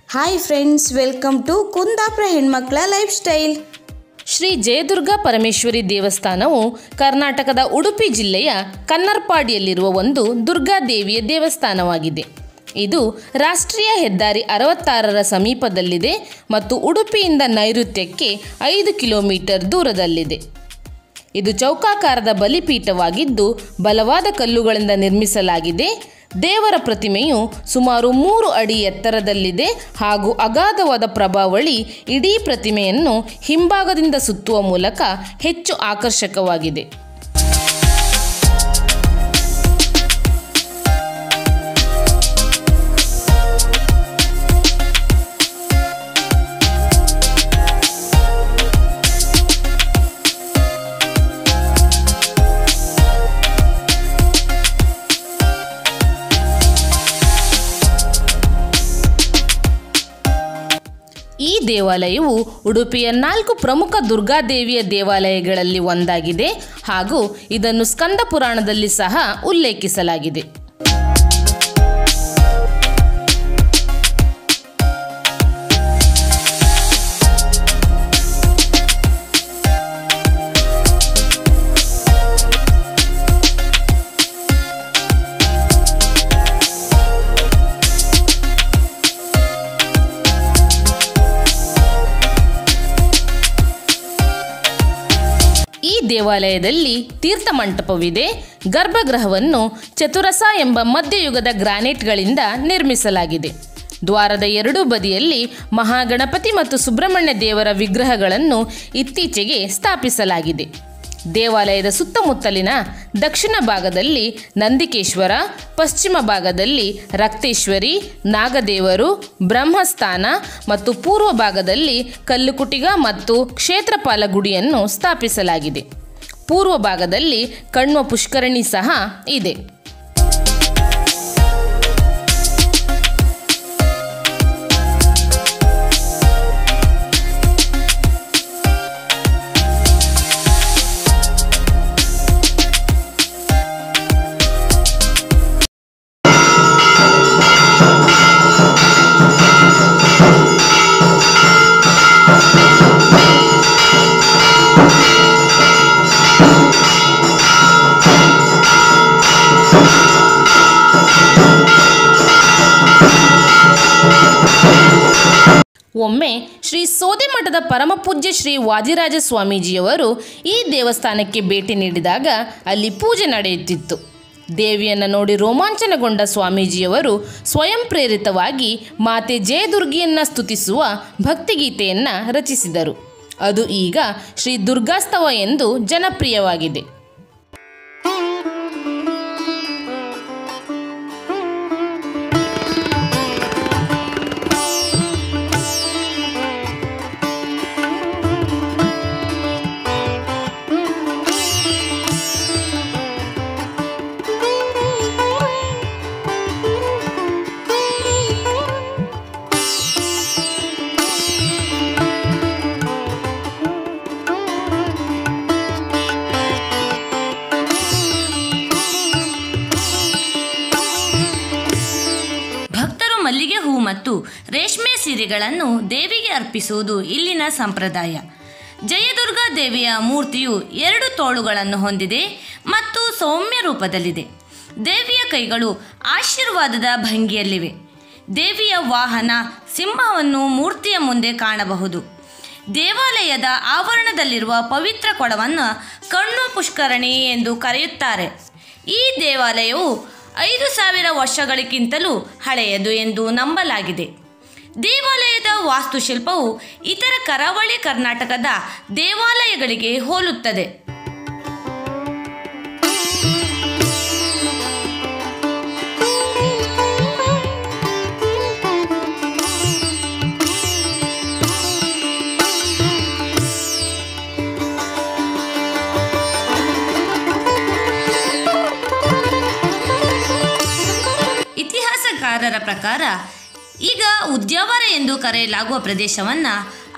Hi friends, welcome to Kundapura ಹೆಣ್ಮಕ್ಳ lifestyle. Shri Jayadurga Parameshwari ದೇವಸ್ಥಾನವು ಕರ್ನಾಟಕದ ಉಡುಪಿ ಜಿಲ್ಲೆಯ ಕನ್ನರ್ಪಾಡಿಯಲ್ಲಿರುವ ಒಂದು ದುರ್ಗಾದೇವಿಯ ದೇವಸ್ಥಾನವಾಗಿದೆ. ಇದು ರಾಷ್ಟ್ರೀಯ ಹೆದ್ದಾರಿ 66ರ ಸಮೀಪದಲ್ಲಿದೆ ಮತ್ತು ಉಡುಪಿಯಿಂದ ನೈಋತ್ಯಕ್ಕೆ 5 ಕಿಲೋಮೀಟರ್ ದೂರದಲ್ಲಿದೆ. ಇದು ಚೌಕಾಕಾರದ ಬಲಿಪೀಠವಾಗಿದ್ದು ಬಲವಾದ ಕಲ್ಲುಗಳಿಂದ ನಿರ್ಮಿಸಲಾಗಿದೆ. ದೇವರ ಪ್ರತಿಮೆಯು ಸುಮಾರು 3 ಅಡಿ ಎತ್ತರದಲ್ಲಿದೆ ಹಾಗೂ ಅಗಾಧವಾದ ಪ್ರಭಾವಳಿ ಇಡೀ ಪ್ರತಿಮೆಯನ್ನು ಹಿಂಭಾಗದಿಂದ ಸುತ್ತುವ ಮೂಲಕ ಹೆಚ್ಚು ಆಕರ್ಷಕವಾಗಿದೆ. ಈ ದೇವಾಲಯವು ಉಡುಪಿಯ 4 ಪ್ರಮುಖ ದುರ್ಗಾದೇವಿಯ ದೇವಾಲಯಗಳಲ್ಲಿ ಒಂದಾಗಿದೆ ಹಾಗೂ ಇದನ್ನು ಸ್ಕಂದ ಪುರಾಣದಲ್ಲಿ ಸಹ ಉಲ್ಲೇಖಿಸಲಾಗಿದೆ. ಈ ದೇವಾಲಯದಲ್ಲಿ ತೀರ್ಥ ಮಂಟಪವಿದೆ. ಗರ್ಭಗೃಹವನ್ನು ಚತುರಸ ಎಂಬ ಮಧ್ಯಯುಗದ ಗ್ರಾನೈಟ್ಗಳಿಂದ ನಿರ್ಮಿಸಲಾಗಿದೆ. ದ್ವಾರದ ಎರಡೂ ಬದಿಯಲ್ಲಿ ಮಹಾಗಣಪತಿ ಮತ್ತು ಸುಬ್ರಹ್ಮಣ್ಯ ದೇವರ ವಿಗ್ರಹಗಳನ್ನು ಇತ್ತೀಚೆಗೆ ಸ್ಥಾಪಿಸಲಾಗಿದೆ. ದೇವಾಲಯದ ಸುತ್ತಮುತ್ತಲಿನ ದಕ್ಷಿಣ ಭಾಗದಲ್ಲಿ ನಂದಿಕೇಶ್ವರ, ಪಶ್ಚಿಮ ಭಾಗದಲ್ಲಿ ರಕ್ತೇಶ್ವರಿ, ನಾಗದೇವರು, ಬ್ರಹ್ಮಸ್ಥಾನ ಮತ್ತು ಪೂರ್ವ ಭಾಗದಲ್ಲಿ ಕಲ್ಲುಕುಟಿಗ ಮತ್ತು ಕ್ಷೇತ್ರಪಾಲ ಗುಡಿಯನ್ನು ಸ್ಥಾಪಿಸಲಾಗಿದೆ. ಪೂರ್ವ ಭಾಗದಲ್ಲಿ ಕಣ್ವ ಪುಷ್ಕರಣಿ ಸಹ ಇದೆ. ಒಮ್ಮೆ ಶ್ರೀ ಸೋದೆಮಠದ ಪರಮಪೂಜ್ಯ ಶ್ರೀ ವಾದಿರಾಜ ಸ್ವಾಮೀಜಿಯವರು ಈ ದೇವಸ್ಥಾನಕ್ಕೆ ಭೇಟಿ ನೀಡಿದಾಗ ಅಲ್ಲಿ ಪೂಜೆ ನಡೆಯುತ್ತಿತ್ತು. ದೇವಿಯನ್ನು ನೋಡಿ ರೋಮಾಂಚನಗೊಂಡ ಸ್ವಾಮೀಜಿಯವರು ಸ್ವಯಂ ಪ್ರೇರಿತವಾಗಿ ಮಾತೆ ಜಯದುರ್ಗಿಯನ್ನು ಸ್ತುತಿಸುವ ಭಕ್ತಿಗೀತೆಯನ್ನು ರಚಿಸಿದರು. ಅದು ಈಗ ಶ್ರೀ ದುರ್ಗಾಸ್ತವ ಎಂದು ಜನಪ್ರಿಯವಾಗಿದೆ. ಮಲ್ಲಿಗೆ ಹೂ ಮತ್ತು ರೇಷ್ಮೆ ಸೀರೆಗಳನ್ನು ದೇವಿಗೆ ಅರ್ಪಿಸುವುದು ಇಲ್ಲಿನ ಸಂಪ್ರದಾಯ. ಜಯದುರ್ಗಾ ದೇವಿಯ ಮೂರ್ತಿಯು 2 ತೋಳುಗಳನ್ನು ಹೊಂದಿದೆ ಮತ್ತು ಸೌಮ್ಯ ರೂಪದಲ್ಲಿದೆ. ದೇವಿಯ ಕೈಗಳು ಆಶೀರ್ವಾದದ ಭಂಗಿಯಲ್ಲಿವೆ. ದೇವಿಯ ವಾಹನ ಸಿಂಹವನ್ನು ಮೂರ್ತಿಯ ಮುಂದೆ ಕಾಣಬಹುದು. ದೇವಾಲಯದ ಆವರಣದಲ್ಲಿರುವ ಪವಿತ್ರ ಕೊಳವನ್ನು ಕಣ್ವ ಪುಷ್ಕರಣಿ ಎಂದು ಕರೆಯುತ್ತಾರೆ. ಈ ದೇವಾಲಯವು 5000 ವರ್ಷಗಳಿಗಿಂತಲೂ ಹಳೆಯದು ಎಂದು ನಂಬಲಾಗಿದೆ. ದೇವಾಲಯದ ವಾಸ್ತುಶಿಲ್ಪವು ಇತರ ಕರಾವಳಿ ಕರ್ನಾಟಕದ ದೇವಾಲಯಗಳಿಗೆ ಹೋಲುತ್ತದೆ. ಇತಿಹಾಸಕಾರರ ಪ್ರಕಾರ ಈಗ ಉದ್ಯಾವರ ಎಂದು ಕರೆಯಲಾಗುವ ಪ್ರದೇಶವನ್ನು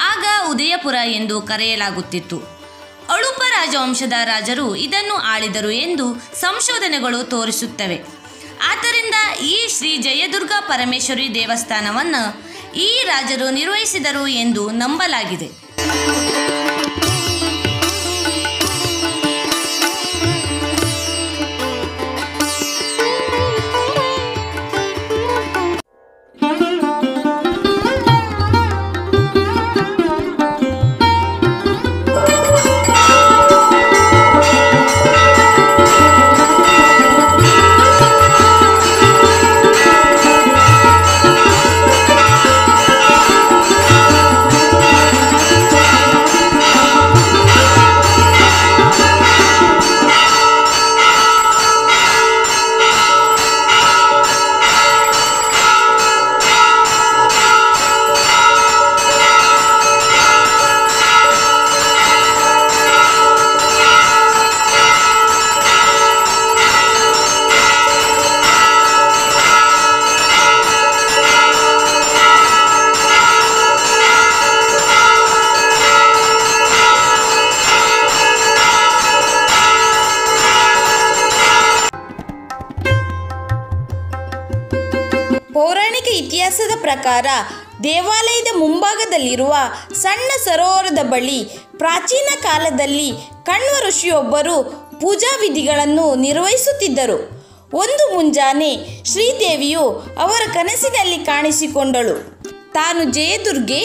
ಆಗ ಉದಯಪುರ ಎಂದು ಕರೆಯಲಾಗುತ್ತಿತ್ತು. ಅಳುಪ ರಾಜವಂಶದ ರಾಜರು ಇದನ್ನು ಆಳಿದರು ಎಂದು ಸಂಶೋಧನೆಗಳು ತೋರಿಸುತ್ತವೆ. ಆದ್ದರಿಂದ ಈ ಶ್ರೀ ಜಯದುರ್ಗಾ ಪರಮೇಶ್ವರಿ ದೇವಸ್ಥಾನವನ್ನು ಈ ರಾಜರು ನಿರ್ವಹಿಸಿದರು ಎಂದು ನಂಬಲಾಗಿದೆ. ಪೌರಾಣಿಕ ಇತಿಹಾಸದ ಪ್ರಕಾರ ದೇವಾಲಯದ ಮುಂಭಾಗದಲ್ಲಿರುವ ಸಣ್ಣ ಸರೋವರದ ಬಳಿ ಪ್ರಾಚೀನ ಕಾಲದಲ್ಲಿ ಕಣ್ವ ಋಷಿಯೊಬ್ಬರು ಪೂಜಾ ವಿಧಿಗಳನ್ನು ನಿರ್ವಹಿಸುತ್ತಿದ್ದರು. ಒಂದು ಮುಂಜಾನೆ ಶ್ರೀದೇವಿಯು ಅವರ ಕನಸಿನಲ್ಲಿ ಕಾಣಿಸಿಕೊಂಡಳು. ತಾನು ಜಯದುರ್ಗೆ,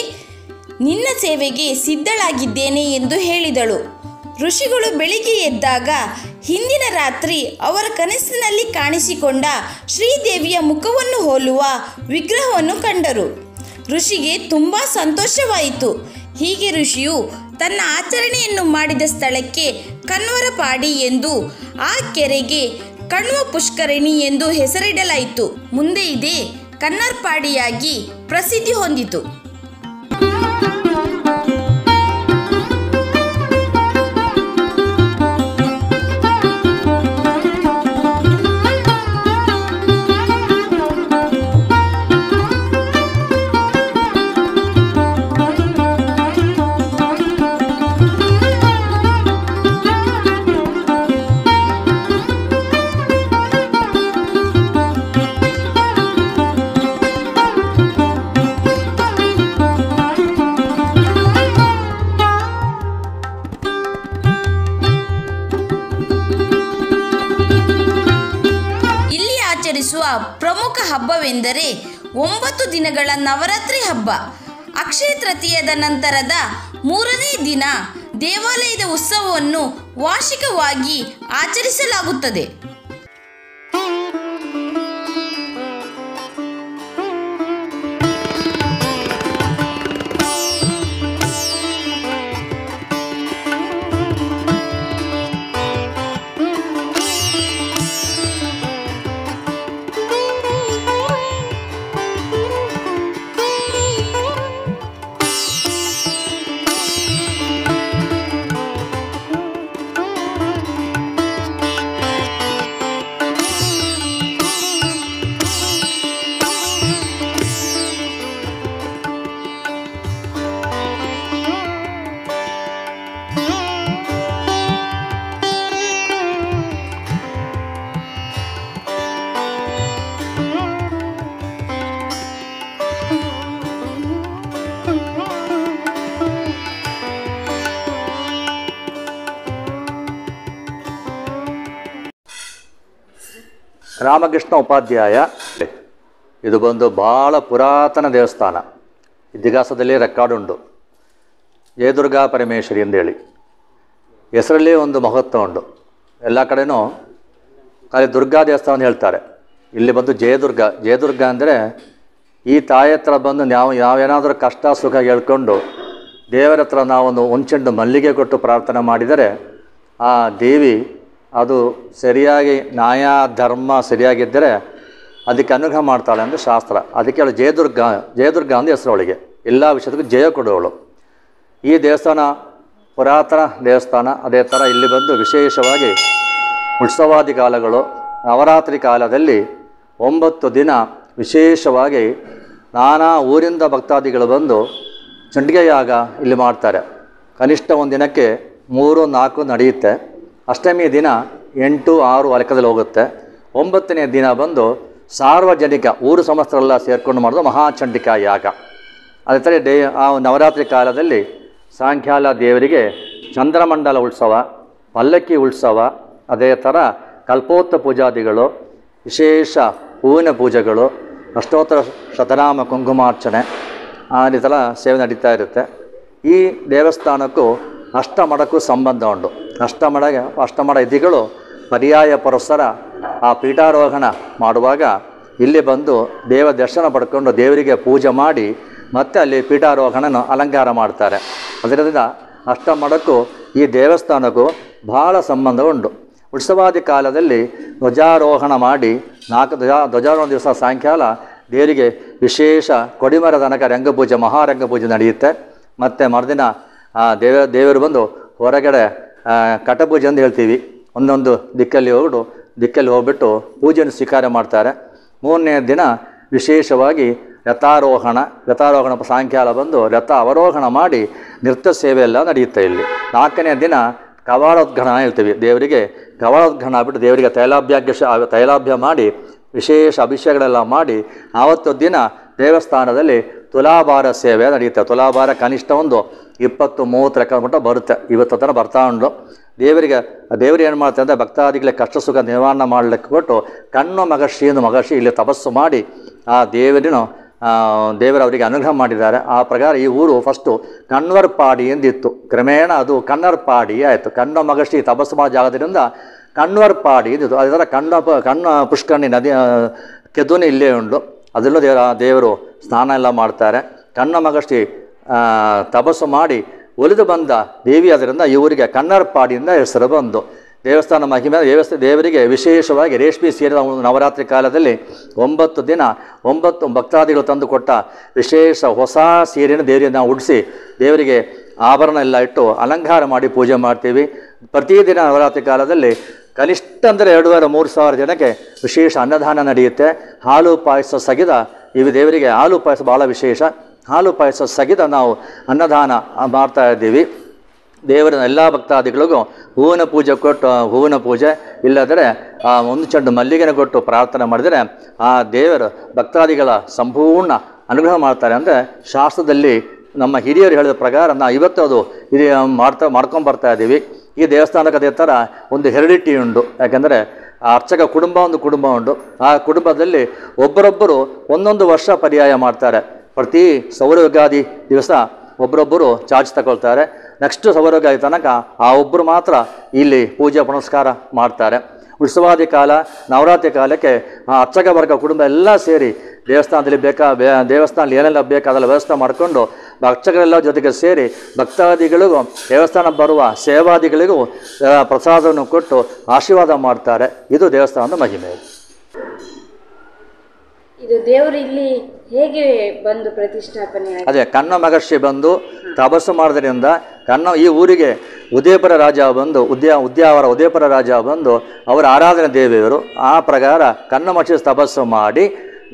ನಿನ್ನ ಸೇವೆಗೆ ಸಿದ್ಧಳಾಗಿದ್ದೇನೆ ಎಂದು ಹೇಳಿದಳು. ಋಷಿಗಳು ಬೆಳಿಗ್ಗೆ ಎದ್ದಾಗ ಹಿಂದಿನ ರಾತ್ರಿ ಅವರ ಕನಸಿನಲ್ಲಿ ಕಾಣಿಸಿಕೊಂಡ ಶ್ರೀದೇವಿಯ ಮುಖವನ್ನು ಹೋಲುವ ವಿಗ್ರಹವನ್ನು ಕಂಡರು. ಋಷಿಗೆ ತುಂಬ ಸಂತೋಷವಾಯಿತು. ಹೀಗೆ ಋಷಿಯು ತನ್ನ ಆಚರಣೆಯನ್ನು ಮಾಡಿದ ಸ್ಥಳಕ್ಕೆ ಕಣ್ವರಪಾಡಿ ಎಂದು, ಆ ಕೆರೆಗೆ ಕಣ್ವ ಪುಷ್ಕರಣಿ ಎಂದು ಹೆಸರಿಡಲಾಯಿತು. ಮುಂದೆ ಇದೇ ಕನ್ನರ್ಪಾಡಿಯಾಗಿ ಪ್ರಸಿದ್ಧಿ ಹೊಂದಿತು. ಆಚರಿಸುವ ಪ್ರಮುಖ ಹಬ್ಬವೆಂದರೆ 9 ದಿನಗಳ ನವರಾತ್ರಿ ಹಬ್ಬ. ಅಕ್ಷಯ ತೃತೀಯದ ನಂತರದ 3ನೇ ದಿನ ದೇವಾಲಯದ ಉತ್ಸವವನ್ನು ವಾರ್ಷಿಕವಾಗಿ ಆಚರಿಸಲಾಗುತ್ತದೆ. ರಾಮಕೃಷ್ಣ ಉಪಾಧ್ಯಾಯ. ಇದು ಬಂದು ಭಾಳ ಪುರಾತನ ದೇವಸ್ಥಾನ, ಇತಿಹಾಸದಲ್ಲಿ ರೆಕಾರ್ಡ್ ಉಂಟು. ಜಯದುರ್ಗಾ ಪರಮೇಶ್ವರಿ ಅಂತೇಳಿ ಹೆಸರಲ್ಲಿ ಒಂದು ಮಹತ್ವ ಉಂಟು. ಎಲ್ಲ ಕಡೆನೂ ಖಾಲಿ ದುರ್ಗಾ ದೇವಸ್ಥಾನ ಅಂತ ಹೇಳ್ತಾರೆ. ಇಲ್ಲಿ ಬಂದು ಜಯದುರ್ಗ ಅಂದರೆ ಈ ತಾಯಿ ಹತ್ರ ಬಂದು ನಾವೇನಾದರೂ ಕಷ್ಟ ಸುಖ ಹೇಳ್ಕೊಂಡು ದೇವರ ಹತ್ರ ನಾವೊಂದು ಒಂಚೆಂಡು ಮಲ್ಲಿಗೆ ಕೊಟ್ಟು ಪ್ರಾರ್ಥನೆ ಮಾಡಿದರೆ ಆ ದೇವಿ ಅದು ಸರಿಯಾಗಿ ನ್ಯಾಯ ಧರ್ಮ ಸರಿಯಾಗಿದ್ದರೆ ಅದಕ್ಕೆ ಅನುಗ್ರಹ ಮಾಡ್ತಾಳೆ ಅಂದರೆ ಶಾಸ್ತ್ರ. ಅದಕ್ಕೆ ಅವಳು ಜಯದುರ್ಗ ಅಂತ ಹೆಸರು ಅವಳಿಗೆ. ಎಲ್ಲ ವಿಷಯದಕ್ಕೂ ಜಯ ಕೊಡುವವಳು. ಈ ದೇವಸ್ಥಾನ ಪುರಾತನ ದೇವಸ್ಥಾನ. ಅದೇ ಥರ ಇಲ್ಲಿ ಬಂದು ವಿಶೇಷವಾಗಿ ಉತ್ಸವಾದಿ ಕಾಲಗಳು, ನವರಾತ್ರಿ ಕಾಲದಲ್ಲಿ 9 ದಿನ ವಿಶೇಷವಾಗಿ ನಾನಾ ಊರಿಂದ ಭಕ್ತಾದಿಗಳು ಬಂದು ಚಂಡಿಗೆ ಯಾಗ ಇಲ್ಲಿ ಮಾಡ್ತಾರೆ. ಕನಿಷ್ಠ ಒಂದು ದಿನಕ್ಕೆ 3-4 ನಡೆಯುತ್ತೆ. ಅಷ್ಟಮಿ ದಿನ 8-6 ಲೆಕ್ಕದಲ್ಲಿ ಹೋಗುತ್ತೆ. 9ನೇ ದಿನ ಬಂದು ಸಾರ್ವಜನಿಕ ಊರು ಸಮಸ್ತರೆಲ್ಲ ಸೇರಿಕೊಂಡು ಮಾಡೋದು ಮಹಾಚಂಡಿಕಾ ಯಾಗ. ಅದೇ ಥರ ಆ ನವರಾತ್ರಿ ಕಾಲದಲ್ಲಿ ಸಾಯಂಕಾಲ ದೇವರಿಗೆ ಚಂದ್ರಮಂಡಲ ಉತ್ಸವ, ಪಲ್ಲಕ್ಕಿ ಉತ್ಸವ, ಅದೇ ಥರ ಕಲ್ಪೋತ್ತ ಪೂಜಾದಿಗಳು, ವಿಶೇಷ ಹೂವಿನ ಪೂಜೆಗಳು, ಅಷ್ಟೋತ್ತರ ಶತನಾಮ ಕುಂಕುಮಾರ್ಚನೆ ಈ ಥರ ಸೇವೆ ನಡೀತಾ ಇರುತ್ತೆ. ಈ ದೇವಸ್ಥಾನಕ್ಕೂ ಅಷ್ಟಮಠಕ್ಕೂ ಸಂಬಂಧ ಉಂಟು. ಅಷ್ಟಮಠ ಯತಿಗಳು ಪರ್ಯಾಯ ಪುರಸ್ಸರ ಆ ಪೀಠಾರೋಹಣ ಮಾಡುವಾಗ ಇಲ್ಲಿ ಬಂದು ದೇವ ದರ್ಶನ ಪಡ್ಕೊಂಡು ದೇವರಿಗೆ ಪೂಜೆ ಮಾಡಿ ಮತ್ತೆ ಅಲ್ಲಿ ಪೀಠಾರೋಹಣನ ಅಲಂಕಾರ ಮಾಡ್ತಾರೆ. ಅದರಿಂದ ಅಷ್ಟಮಠಕ್ಕೂ ಈ ದೇವಸ್ಥಾನಕ್ಕೂ ಭಾಳ ಸಂಬಂಧ ಉಂಟು. ಉತ್ಸವಾದಿ ಕಾಲದಲ್ಲಿ ಧ್ವಜಾರೋಹಣ ಮಾಡಿ ಧ್ವಜಾರೋಹಣ ದಿವಸ ಸಾಯಂಕಾಲ ದೇವರಿಗೆ ವಿಶೇಷ ಕೊಡಿಮರ ತನಕ ರಂಗಪೂಜೆ, ಮಹಾರಂಗಪೂಜೆ ನಡೆಯುತ್ತೆ. ಮತ್ತು ಮರುದಿನ ದೇವರು ಬಂದು ಹೊರಗಡೆ ಕಟಪೂಜೆ ಅಂತ ಹೇಳ್ತೀವಿ, ಒಂದೊಂದು ದಿಕ್ಕಲ್ಲಿ ಹೋಗ್ಬಿಟ್ಟು ಪೂಜೆಯನ್ನು ಸ್ವೀಕಾರ ಮಾಡ್ತಾರೆ. ಮೂರನೇ ದಿನ ವಿಶೇಷವಾಗಿ ರಥಾರೋಹಣ ಸಾಯಂಕಾಲ ಬಂದು ರಥ ಅವರೋಹಣ ಮಾಡಿ ನೃತ್ಯ ಸೇವೆ ಎಲ್ಲ ನಡೆಯುತ್ತೆ ಇಲ್ಲಿ. ನಾಲ್ಕನೇ ದಿನ ಕವಾಲೋದ್ಘಾನ ಹೇಳ್ತೀವಿ, ದೇವರಿಗೆ ಕವಾಲೋದ್ಘಾನ ಆಗ್ಬಿಟ್ಟು ದೇವರಿಗೆ ತೈಲಾಭ್ಯ ಮಾಡಿ ವಿಶೇಷ ಅಭಿಷೇಕಗಳೆಲ್ಲ ಮಾಡಿ ಆವತ್ತು ದಿನ ದೇವಸ್ಥಾನದಲ್ಲಿ ತುಲಾಭಾರ ಸೇವೆ ನಡೆಯುತ್ತೆ. ತುಲಾಭಾರ ಕನಿಷ್ಠ ಒಂದು 20-30 ಲೆಕ್ಕ ಮಟ್ಟ ಬರುತ್ತೆ. ಇವತ್ತು ಥರ ಬರ್ತಾ ಉಂಟು. ದೇವರು ಏನು ಮಾಡ್ತಾರೆ ಅಂದರೆ ಭಕ್ತಾದಿಗಳಿಗೆ ಕಷ್ಟ ಸುಖ ನಿವಾರಣೆ ಮಾಡಲಿಕ್ಕೆ ಕೊಟ್ಟು ಕಣ್ಣು ಮಗರ್ಷಿ ಇಲ್ಲಿ ತಪಸ್ಸು ಮಾಡಿ ಆ ದೇವರು ಅವರಿಗೆ ಅನುಗ್ರಹ ಮಾಡಿದ್ದಾರೆ. ಆ ಪ್ರಕಾರ ಈ ಊರು ಫಸ್ಟು ಕಣ್ವರ್ಪಾಡಿ ಎಂದಿತ್ತು. ಕ್ರಮೇಣ ಅದು ಕಣ್ಣರ್ಪಾಡಿ ಆಯಿತು. ಕಣ್ಣು ಮಗರ್ಷಿ ತಪಸ್ಸು ಮಾಡೋ ಜಾಗದಿಂದ ಕಣ್ವರ್ಪಾಡಿ ಎಂದಿತ್ತು. ಅದೇ ಥರ ಕಣ್ಣು ಪುಷ್ಕರಣಿ ನದಿ ಕೆದುನಿ ಇಲ್ಲೇ ಉಂಟು. ಅದರಲ್ಲೂ ದೇವರು ಸ್ನಾನ ಎಲ್ಲ ಮಾಡ್ತಾರೆ. ಕಣ್ಣು ಮಗರ್ಷಿ ತಪಸ್ಸು ಮಾಡಿ ಒಲಿದು ಬಂದ ದೇವಿ, ಅದರಿಂದ ಇವರಿಗೆ ಕಣ್ಣರ್ಪಾಡಿಯಿಂದ ಹೆಸರು ಬಂದು ದೇವಸ್ಥಾನ ಮಹಿಮೆ. ದೇವರಿಗೆ ವಿಶೇಷವಾಗಿ ರೇಷ್ಮೆ ಸೀರೆ ನವರಾತ್ರಿ ಕಾಲದಲ್ಲಿ 9 ದಿನ 9 ಭಕ್ತಾದಿಗಳು ತಂದು ಕೊಟ್ಟ ವಿಶೇಷ ಹೊಸ ಸೀರೆಯನ್ನು ದೇವರಿಗೆ ನಾವು ಉಡಿಸಿ ದೇವರಿಗೆ ಆಭರಣ ಎಲ್ಲ ಇಟ್ಟು ಅಲಂಕಾರ ಮಾಡಿ ಪೂಜೆ ಮಾಡ್ತೀವಿ. ಪ್ರತಿದಿನ ನವರಾತ್ರಿ ಕಾಲದಲ್ಲಿ ಕನಿಷ್ಠ ಅಂದರೆ 2,500-3,000 ಜನಕ್ಕೆ ವಿಶೇಷ ಅನ್ನದಾನ ನಡೆಯುತ್ತೆ. ಹಾಲು ಪಾಯಸ ಸಹಿತ ಇವು ದೇವರಿಗೆ ಹಾಲು ಪಾಯಸ ಭಾಳ ವಿಶೇಷ. ಹಾಲು ಪಾಯಸ ಸಹಿತ ನಾವು ಅನ್ನದಾನ ಮಾಡ್ತಾ ಇದ್ದೀವಿ. ದೇವರ ಎಲ್ಲ ಭಕ್ತಾದಿಗಳಿಗೂ ಹೂವಿನ ಪೂಜೆ ಇಲ್ಲದರೆ ಒಂದು ಚೆಂಡು ಮಲ್ಲಿಗೆನ ಕೊಟ್ಟು ಪ್ರಾರ್ಥನೆ ಮಾಡಿದರೆ ಆ ದೇವರು ಭಕ್ತಾದಿಗಳ ಸಂಪೂರ್ಣ ಅನುಗ್ರಹ ಮಾಡ್ತಾರೆ. ಅಂದರೆ ಶಾಸ್ತ್ರದಲ್ಲಿ ನಮ್ಮ ಹಿರಿಯರು ಹೇಳಿದ ಪ್ರಕಾರ ನಾವು ಇವತ್ತು ಅದು ಮಾಡ್ಕೊಂಡು ಬರ್ತಾ ಇದ್ದೀವಿ. ಈ ದೇವಸ್ಥಾನಕ್ಕೆ ಅದೇ ಥರ ಒಂದು ಹೆರಿಡಿಟಿ ಉಂಟು. ಯಾಕೆಂದರೆ ಆ ಅರ್ಚಕ ಕುಟುಂಬ ಉಂಟು. ಆ ಕುಟುಂಬದಲ್ಲಿ ಒಬ್ಬರೊಬ್ಬರು ಒಂದೊಂದು ವರ್ಷ ಪರ್ಯಾಯ ಮಾಡ್ತಾರೆ. ಪ್ರತಿ ಸೌರಯುಗಾದಿ ದಿವಸ ಒಬ್ಬರೊಬ್ಬರು ಚಾರ್ಜ್ ತಗೊಳ್ತಾರೆ. ನೆಕ್ಸ್ಟ್ ಸೌರಯುಗಾದಿ ತನಕ ಆ ಒಬ್ಬರು ಮಾತ್ರ ಇಲ್ಲಿ ಪೂಜೆ ಪುನಸ್ಕಾರ ಮಾಡ್ತಾರೆ. ಉತ್ಸವಾದಿ ಕಾಲ ನವರಾತ್ರಿ ಕಾಲಕ್ಕೆ ಆ ಅರ್ಚಕ ವರ್ಗ ಕುಟುಂಬ ಎಲ್ಲ ಸೇರಿ ದೇವಸ್ಥಾನದಲ್ಲಿ ದೇವಸ್ಥಾನದಲ್ಲಿ ಏನೆಲ್ಲ ಬೇಕು ಅದೆಲ್ಲ ವ್ಯವಸ್ಥೆ ಮಾಡಿಕೊಂಡು ಅರ್ಚಕರೆಲ್ಲ ಜೊತೆಗೆ ಸೇರಿ ಭಕ್ತಾದಿಗಳಿಗೂ ದೇವಸ್ಥಾನ ಬರುವ ಸೇವಾದಿಗಳಿಗೂ ಪ್ರಸಾದವನ್ನು ಕೊಟ್ಟು ಆಶೀರ್ವಾದ ಮಾಡ್ತಾರೆ. ಇದು ದೇವಸ್ಥಾನದ ಮಹಿಮೆ. ಇದು ದೇವರು ಇಲ್ಲಿ ಹೇಗೆ ಬಂದು ಪ್ರತಿಷ್ಠಾಪನೆ? ಅದೇ ಕಣ್ಣ ಮಗರ್ಷಿ ಬಂದು ತಪಸ್ಸು ಮಾಡೋದ್ರಿಂದ ಈ ಊರಿಗೆ ಉದಯಪುರ ರಾಜ ಬಂದು ಉದಯಪುರ ರಾಜ ಬಂದು ಅವರ ಆರಾಧನೆ ದೇವಿಯವರು. ಆ ಪ್ರಕಾರ ಕಣ್ಣ ಮಗರ್ಷಿ ತಪಸ್ಸು ಮಾಡಿ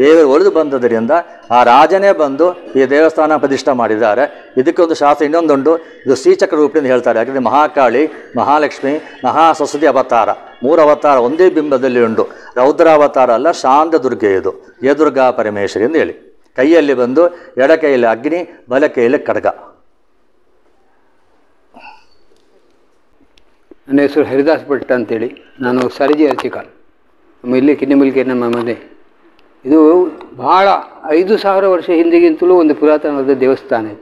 ದೇವರು ಒಲಿದು ಬಂದದರಿಂದ ಆ ರಾಜನೇ ಬಂದು ಈ ದೇವಸ್ಥಾನ ಪ್ರತಿಷ್ಠೆ ಮಾಡಿದ್ದಾರೆ. ಇದಕ್ಕೊಂದು ಶಾಸ್ತ್ರ ಇನ್ನೊಂದುಂಟು. ಇದು ಶ್ರೀಚಕ್ರ ರೂಪದಿಂದ ಹೇಳ್ತಾರೆ. ಯಾಕಂದರೆ ಮಹಾಕಾಳಿ, ಮಹಾಲಕ್ಷ್ಮಿ, ಮಹಾಸರಸ್ವತಿ ಅವತಾರ 3 ಅವತಾರ ಒಂದೇ ಬಿಂಬದಲ್ಲಿ ಉಂಟು. ರೌದ್ರಾವತಾರ ಅಲ್ಲ, ಶಾಂತ ದುರ್ಗೆ ಇದು ಜಯದುರ್ಗಾ ಪರಮೇಶ್ವರಿ ಎಂದು ಹೇಳಿ. ಕೈಯಲ್ಲಿ ಬಂದು ಎಡ ಕೈಯಲ್ಲಿ ಅಗ್ನಿ, ಬಲ ಕೈಯಲ್ಲಿ ಖಡ್ಗ. ನನ್ನ ಹೆಸರು ಹರಿದಾಸ್ ಭಟ್ ಅಂತೇಳಿ. ನಾನು ಸರಜಿ ಅರ್ಚಕ. ನಮ್ಮ ಇಲ್ಲಿ ಕಿನ್ನಿಮಲ್ಕೆ ನಮ್ಮ ಮನೆ. ಇದು ಭಾಳ 5,000 ವರ್ಷ ಹಿಂದಿಗಿಂತಲೂ ಒಂದು ಪುರಾತನವಾದ ದೇವಸ್ಥಾನ ಇದು.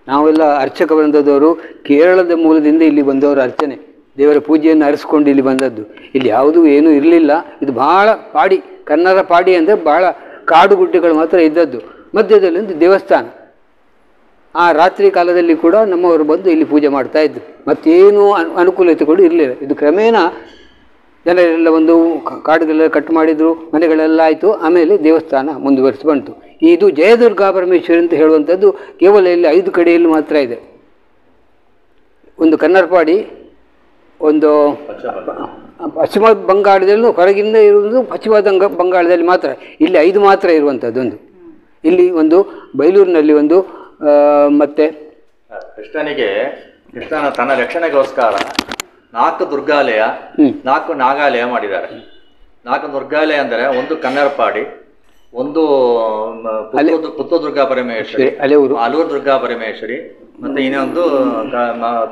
ನಾವೆಲ್ಲ ಅರ್ಚಕ ವೃಂದದವರು ಕೇರಳದ ಮೂಲದಿಂದ ಇಲ್ಲಿ ಬಂದವರು. ಅರ್ಚನೆ ದೇವರ ಪೂಜೆಯನ್ನು ಅರಿಸ್ಕೊಂಡು ಇಲ್ಲಿ ಬಂದದ್ದು. ಇಲ್ಲಿ ಯಾವುದೂ ಏನೂ ಇರಲಿಲ್ಲ. ಇದು ಭಾಳ ಪಾಡಿ, ಕನ್ನಡ ಪಾಡಿ ಅಂದರೆ ಭಾಳ ಕಾಡು ಗುಡ್ಡೆಗಳು ಮಾತ್ರ ಇದ್ದದ್ದು. ಮಧ್ಯದಲ್ಲಿ ಒಂದು ದೇವಸ್ಥಾನ. ಆ ರಾತ್ರಿ ಕಾಲದಲ್ಲಿ ಕೂಡ ನಮ್ಮವರು ಬಂದು ಇಲ್ಲಿ ಪೂಜೆ ಮಾಡ್ತಾಯಿದ್ರು. ಮತ್ತೇನೂ ಅನುಕೂಲತೆಗಳು ಇರಲಿಲ್ಲ. ಇದು ಕ್ರಮೇಣ ಜನರೆಲ್ಲ ಒಂದು ಕಾಡುಗಳೆಲ್ಲ ಕಟ್ ಮಾಡಿದರು, ಮನೆಗಳೆಲ್ಲ ಆಯಿತು. ಆಮೇಲೆ ದೇವಸ್ಥಾನ ಮುಂದುವರಿಸಿ ಬಂತು. ಇದು ಜಯದುರ್ಗಾ ಪರಮೇಶ್ವರಿ ಅಂತ ಹೇಳುವಂಥದ್ದು ಕೇವಲ ಇಲ್ಲಿ 5 ಕಡೆಯಲ್ಲಿ ಮಾತ್ರ ಇದೆ. ಒಂದು ಕನ್ನರ್ಪಾಡಿ, ಒಂದು ಪಶ್ಚಿಮ ಬಂಗಾಳದಲ್ಲೂ ಹೊರಗಿಂದ ಇರುವುದು ಪಶ್ಚಿಮ ಬಂಗಾಳದಲ್ಲಿ ಮಾತ್ರ. ಇಲ್ಲಿ 5 ಮಾತ್ರ ಇರುವಂಥದ್ದೊಂದು. ಇಲ್ಲಿ ಒಂದು ಬೈಲೂರಿನಲ್ಲಿ ಒಂದು ಮತ್ತೆ ಕೃಷ್ಣನ ತನ್ನ ರಕ್ಷಣೆಗೋಸ್ಕರ 4 ದುರ್ಗಾಲಯ 4 ನಾಗಾಲಯ ಮಾಡಿದ್ದಾರೆ. 4 ದುರ್ಗಾಲಯ ಅಂದರೆ ಒಂದು ಕನ್ನರ್ಪಾಡಿ, ಒಂದು ಪುತ್ತೂರು ದುರ್ಗಾ ಪರಮೇಶ್ವರಿ, ಆಲೂರು ದುರ್ಗಾ ಪರಮೇಶ್ವರಿ, ಮತ್ತೆ ಇನ್ನೊಂದು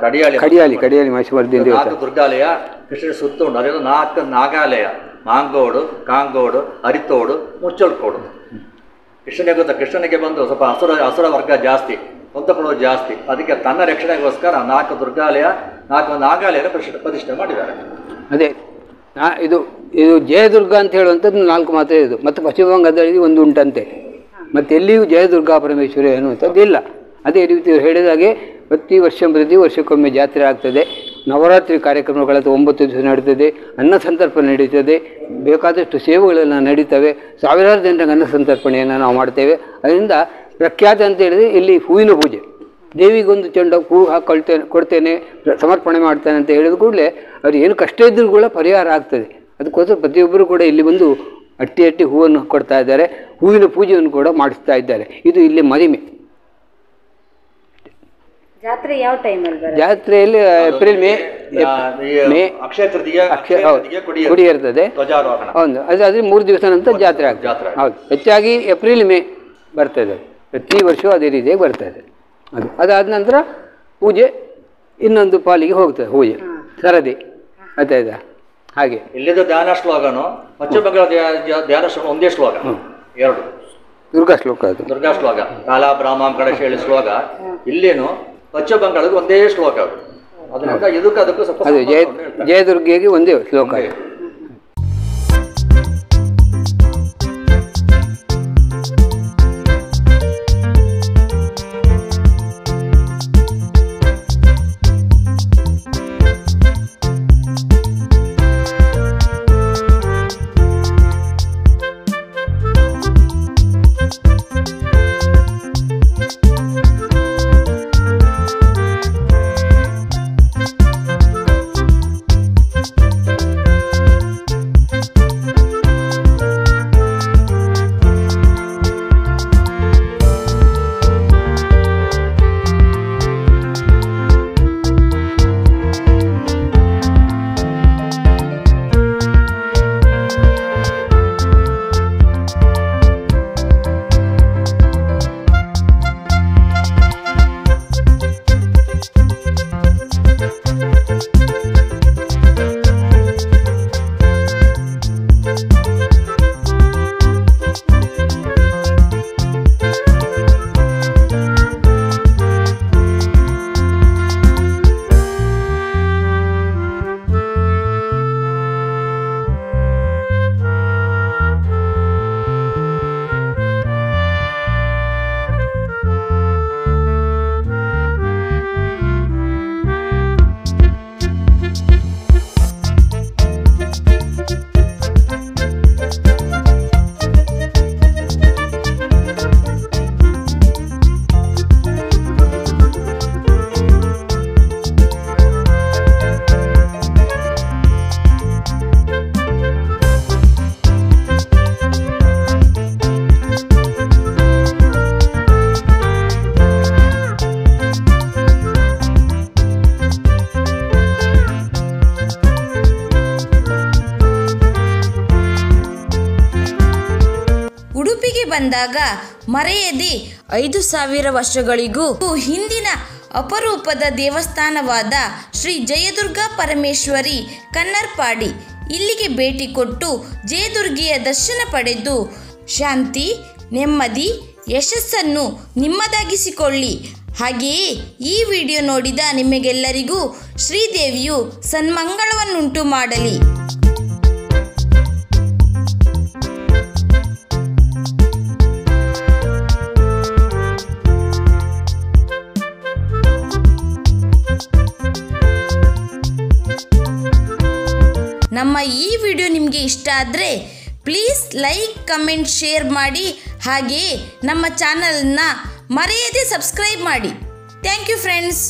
ಕಡಿಯಾಳಿ ಮಹೇಶ್ವರಿ 4 ದುರ್ಗಾಲಯ ಕೃಷ್ಣ ಸುತ್ತ ಉಂಟು. ಅದೆಲ್ಲ 4 ನಾಗಾಲಯ: ಮಾಂಗೋಡು, ಕಾಂಗೋಡು, ಅರಿತೋಡು, ಮುಚ್ಚಲ್ಕೋಡು. ಕೃಷ್ಣನಿಗೆ ಬಂದು ಸ್ವಲ್ಪ ಅಸುರ ವರ್ಗ ಜಾಸ್ತಿ, ಕೊಂತಕೊಳ್ಳೋದು ಜಾಸ್ತಿ. ಅದಕ್ಕೆ ತನ್ನ ರಕ್ಷಣೆಗೋಸ್ಕರ 4 ದುರ್ಗಾಲಯ, 4 ನಾಗಾಲಯನ ಪ್ರತಿಷ್ಠೆ ಮಾಡಿದ್ದಾರೆ. ಅದೇ ಇದು ಜಯದುರ್ಗ ಅಂತ ಹೇಳುವಂಥದ್ದು 4 ಮಾತ್ರ ಇದು. ಮತ್ತು ಪಶ್ಚಿಮ ಬಂಗಾಳದಲ್ಲಿ ಒಂದು ಉಂಟಂತೆ. ಮತ್ತು ಎಲ್ಲಿಯೂ ಜಯದುರ್ಗಾ ಪರಮೇಶ್ವರಿ ಅನ್ನುವಂಥದ್ದು ಇಲ್ಲ. ಅದೇ ರೀತಿ ಹೇಳಿದಾಗೆ ಪ್ರತಿ ವರ್ಷಕ್ಕೊಮ್ಮೆ ಜಾತ್ರೆ ಆಗ್ತದೆ. ನವರಾತ್ರಿ ಕಾರ್ಯಕ್ರಮಗಳ 9 ದಿವಸ ನಡೀತದೆ. ಅನ್ನ ಸಂತರ್ಪಣೆ ನಡೀತದೆ. ಬೇಕಾದಷ್ಟು ಸೇವೆಗಳೆಲ್ಲ ನಡೀತವೆ. ಸಾವಿರಾರು ಜನರಿಗೆ ಅನ್ನ ಸಂತರ್ಪಣೆಯನ್ನು ನಾವು ಮಾಡ್ತೇವೆ. ಅದರಿಂದ ಪ್ರಖ್ಯಾತ ಅಂತ ಹೇಳಿದರೆ ಇಲ್ಲಿ ಹೂವಿನ ಪೂಜೆ. ದೇವಿಗೊಂದು ಚೆಂಡ ಹೂ ಕೊಡ್ತೇನೆ, ಸಮರ್ಪಣೆ ಮಾಡ್ತೇನೆ ಅಂತ ಹೇಳಿದ ಕೂಡಲೇ ಅವ್ರು ಏನು ಕಷ್ಟ ಇದ್ದರೂ ಕೂಡ ಪರಿಹಾರ ಆಗ್ತದೆ. ಅದಕ್ಕೋಸ್ಕರ ಪ್ರತಿಯೊಬ್ಬರು ಕೂಡ ಇಲ್ಲಿ ಬಂದು ಅಟ್ಟಿ ಹೂವನ್ನು ಕೊಡ್ತಾ ಇದ್ದಾರೆ. ಹೂವಿನ ಪೂಜೆಯನ್ನು ಕೂಡ ಮಾಡಿಸ್ತಾ ಇದ್ದಾರೆ. ಇದು ಇಲ್ಲಿ ಮಹಿಮೆ. ಜಾತ್ರೆ ಯಾವ ಟೈಮಲ್ಲಿ ಬರುತ್ತೆ? ಜಾತ್ರೆಯಲ್ಲಿ ಏಪ್ರಿಲ್ ಮೇ ಅಕ್ಷಯ ತೃತೀಯ ಗುಡಿ ಇರ್ತದೆ. ಹೌದು, ಅದಾದರೆ 3 ದಿವಸ ನಂತರ ಜಾತ್ರೆ ಆಗ್ತದೆ. ಹೌದು, ಹೆಚ್ಚಾಗಿ ಏಪ್ರಿಲ್ ಮೇ ಬರ್ತದೆ. ಪ್ರತಿ ವರ್ಷವೂ ಅದೇ ರೀತಿಯಾಗಿ ಬರ್ತದೆ. ಅದಾದ ನಂತರ ಪೂಜೆ ಇನ್ನೊಂದು ಪಾಲಿಗೆ ಹೋಗ್ತದೆ. ಪೂಜೆ ಸರದಿ ಆಯ್ತಾ. ಹಾಗೆ ಇಲ್ಲಿದ್ದ ಧ್ಯಾನ ಶ್ಲೋಕನು ಪಶ್ಚಿಮ ಬಂಗಾಳ ಧ್ಯಾನ ಶ್ಲೋಕ ಒಂದೇ ಶ್ಲೋಕ, 2 ದುರ್ಗಾ ಶ್ಲೋಕ. ಅದು ದುರ್ಗಾ ಶ್ಲೋಕ, ಕಾಲ ಬ್ರಾಹ್ಮ ಕಡಶ ಹೇಳಿ ಶ್ಲೋಕ. ಇಲ್ಲೇನು ಪಶ್ಚಿಮ ಬಂಗಾಳದ ಒಂದೇ ಶ್ಲೋಕ ಅದು. ಅದರಿಂದ ಅದಕ್ಕೂ ಸ್ವಲ್ಪ ಅದು ಜಯದುರ್ಗಿಗೆ ಒಂದೇ ಶ್ಲೋಕ. ಬಂದಾಗ ಮರೆಯದೆ 5000 ವರ್ಷಗಳಿಗೂ ಹಿಂದಿನ ಅಪರೂಪದ ದೇವಸ್ಥಾನವಾದ ಶ್ರೀ ಜಯದುರ್ಗಾ ಪರಮೇಶ್ವರಿ ಕನ್ನರ್ಪಾಡಿ ಇಲ್ಲಿಗೆ ಭೇಟಿ ಕೊಟ್ಟು ಜಯದುರ್ಗಿಯ ದರ್ಶನ ಪಡೆದು ಶಾಂತಿ, ನೆಮ್ಮದಿ, ಯಶಸ್ಸನ್ನು ನಿಮ್ಮದಾಗಿಸಿಕೊಳ್ಳಿ. ಹಾಗೆಯೇ ಈ ವಿಡಿಯೋ ನೋಡಿದ ನಿಮಗೆಲ್ಲರಿಗೂ ಶ್ರೀದೇವಿಯು ಸನ್ಮಂಗಳವನ್ನುಂಟು ಮಾಡಲಿ. ನಮ್ಮ ಈ ವಿಡಿಯೋ ನಿಮಗೆ ಇಷ್ಟ ಆದರೆ ಪ್ಲೀಸ್ ಲೈಕ್, ಕಮೆಂಟ್, ಶೇರ್ ಮಾಡಿ. ಹಾಗೆಯೇ ನಮ್ಮ ಚಾನಲನ್ನು ಮರೆಯದೆ ಸಬ್ಸ್ಕ್ರೈಬ್ ಮಾಡಿ. Thank you friends.